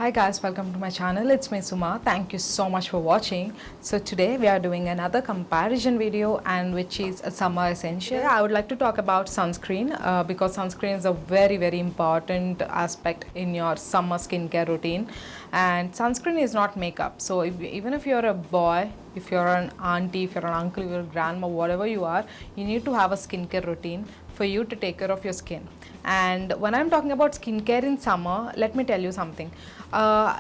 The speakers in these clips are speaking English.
Hi guys, welcome to my channel. It's me Suma. Thank you so much for watching. So today we are doing another comparison video and which is a summer essential. Today I would like to talk about sunscreen because sunscreen is a very important aspect in your summer skincare routine, and sunscreen is not makeup. So even if you're a boy, if you're an auntie, if you're an uncle, if you're a grandma, whatever you are, you need to have a skincare routine for you to take care of your skin. And when I'm talking about skincare in summer, let me tell you something.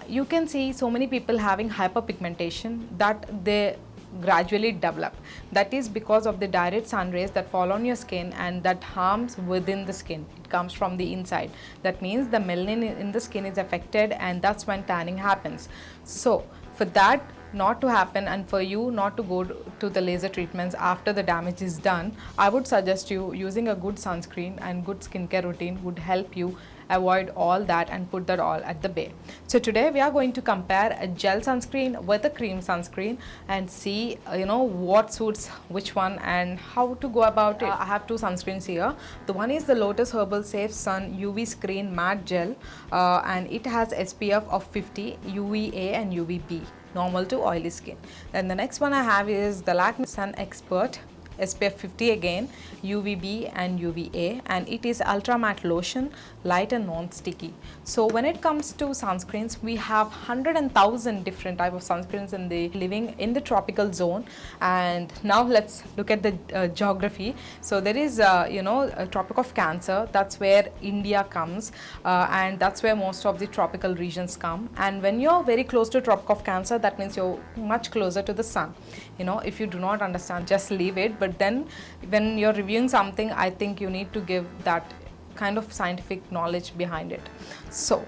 You can see so many people having hyperpigmentation that they gradually develop. That is because of the direct sun rays that fall on your skin and that harms within the skin. It comes from the inside. That means the melanin in the skin is affected, and that's when tanning happens. So for that not to happen and for you not to go to the laser treatments after the damage is done, I would suggest you using a good sunscreen and good skincare routine would help you avoid all that and put that all at the bay. So today we are going to compare a gel sunscreen with a cream sunscreen and see what suits which one and how to go about it. I have two sunscreens here. The one is the Lotus Herbal Safe Sun UV Screen Matte Gel and it has SPF of 50, UVA and UVB, normal to oily skin. Then the next one I have is the Lakme Sun Expert SPF 50 again, UVB and UVA, and it is ultra matte lotion, light and non-sticky. So when it comes to sunscreens, we have 100,000 different type of sunscreens in the living in the tropical zone. And now let's look at the geography. So there is a Tropic of Cancer, that's where India comes, and that's where most of the tropical regions come. And when you're very close to Tropic of Cancer, that means you're much closer to the sun. If you do not understand, just leave it. But then when you're reviewing something, I think you need to give that kind of scientific knowledge behind it. So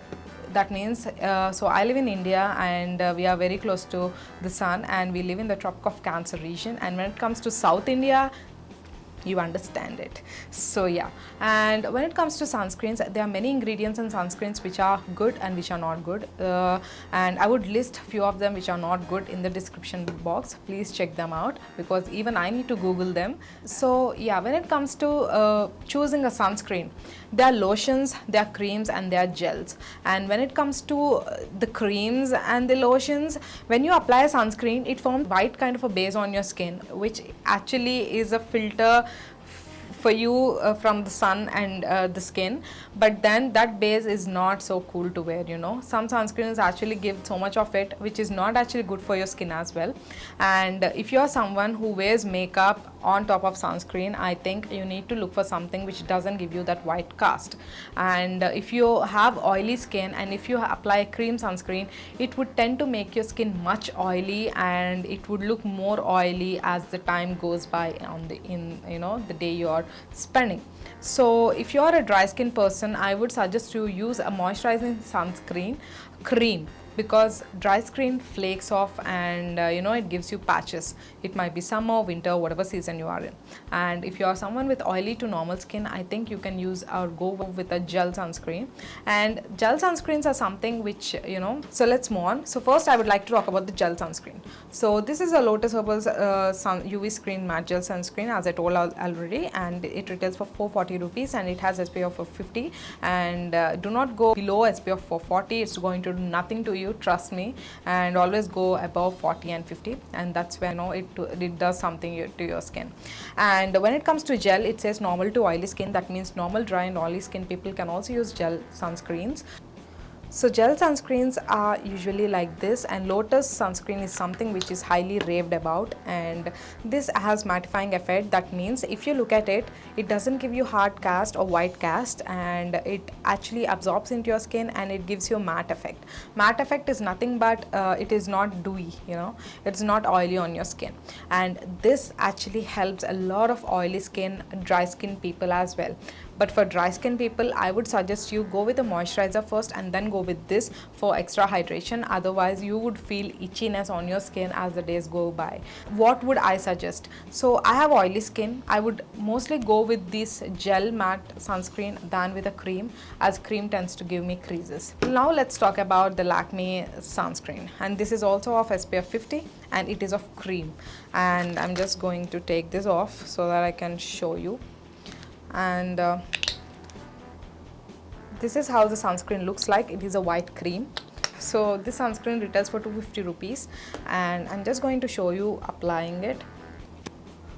that means so I live in India, and we are very close to the sun, and we live in the Tropic of Cancer region. And when it comes to South India, you understand it. So yeah, and when it comes to sunscreens, there are many ingredients in sunscreens which are good and which are not good, and I would list few of them which are not good in the description box. Please check them out because even I need to Google them. So yeah, when it comes to choosing a sunscreen, there are lotions, there are creams, and there are gels. And when it comes to the creams and the lotions, when you apply a sunscreen, it forms white kind of a base on your skin, which actually is a filter for you from the sun and the skin, but then that base is not so cool to wear. Some sunscreens actually give so much of it, which is not actually good for your skin as well. And if you are someone who wears makeup on top of sunscreen, I think you need to look for something which doesn't give you that white cast. And if you have oily skin and if you apply a cream sunscreen, it would tend to make your skin much oily, and it would look more oily as the time goes by on the day you are spending. So if you are a dry skin person, I would suggest you use a moisturizing sunscreen cream, because dry skin flakes off and it gives you patches. It might be summer, winter, whatever season you are in. And if you are someone with oily to normal skin, I think you can use or go with a gel sunscreen. And gel sunscreens are something which so let's move on. So first I would like to talk about the gel sunscreen. So this is a Lotus Herbal Sun UV Screen Matte Gel Sunscreen, as I told already, and it retails for 440 rupees and it has SPF of 50. And do not go below SPF 440. It's going to do nothing to you, trust me, and always go above 40 and 50, and that's when it does something to your skin. And when it comes to gel, it says normal to oily skin. That means normal, dry and oily skin people can also use gel sunscreens. So gel sunscreens are usually like this, and Lotus sunscreen is something which is highly raved about, and this has mattifying effect. That means if you look at it, it doesn't give you hard cast or white cast, and it actually absorbs into your skin and it gives you a matte effect. Matte effect is nothing but it is not dewy, it's not oily on your skin, and this actually helps a lot of oily skin, dry skin people as well. But for dry skin people, I would suggest you go with a moisturizer first and then go with this for extra hydration. Otherwise you would feel itchiness on your skin as the days go by. What would I suggest? So I have oily skin. I would mostly go with this gel matte sunscreen than with a cream, as cream tends to give me creases. Now let's talk about the Lakme sunscreen, and this is also of SPF 50 and it is of cream. And I'm just going to take this off so that I can show you. And this is how the sunscreen looks like. It is a white cream. So this sunscreen retails for 250 rupees, and I'm just going to show you applying it.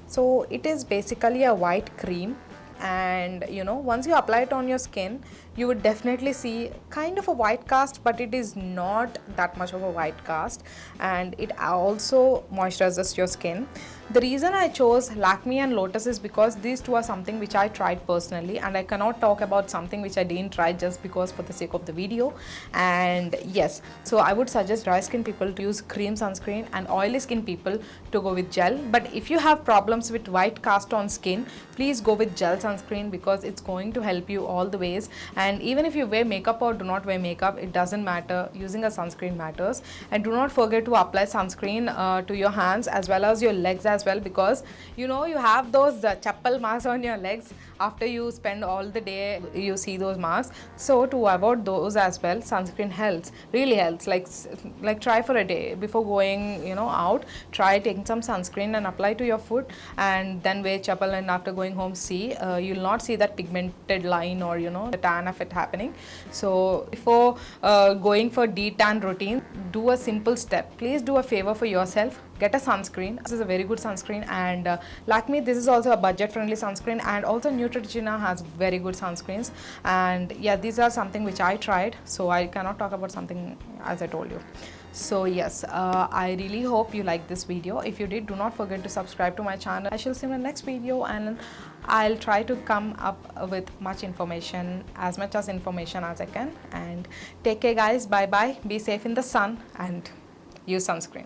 So it is basically a white cream, and you know, once you apply it on your skin, you would definitely see kind of a white cast, but it is not that much of a white cast, and it also moisturizes your skin. The reason I chose Lakme and Lotus is because these two are something which I tried personally, and I cannot talk about something which I didn't try just because for the sake of the video. And yes, so I would suggest dry skin people to use cream sunscreen and oily skin people to go with gel. But if you have problems with white cast on skin, please go with gel sunscreen because it's going to help you all the ways. And even if you wear makeup or do not wear makeup, it doesn't matter, using a sunscreen matters. And do not forget to apply sunscreen to your hands as well as your legs as well, because you know you have those chappal marks on your legs after you spend all the day, you see those marks. So to avoid those as well, sunscreen helps, really helps. Like try for a day before going, you know, out, try taking some sunscreen and apply to your foot, and then wear chappal, and after going home, see you'll not see that pigmented line or, you know, the tan of it happening. So before going for detan routine, do a simple step. Please do a favor for yourself, get a sunscreen. This is a very good sunscreen, and Lakme, this is also a budget friendly sunscreen, and also Neutrogena has very good sunscreens. And yeah, these are something which I tried, so I cannot talk about something as I told you. So yes, I really hope you liked this video. If you did, do not forget to subscribe to my channel. I shall see you in the next video, and I'll try to come up with much information, as much as information as I can. And take care guys, bye bye, be safe in the sun, and use sunscreen.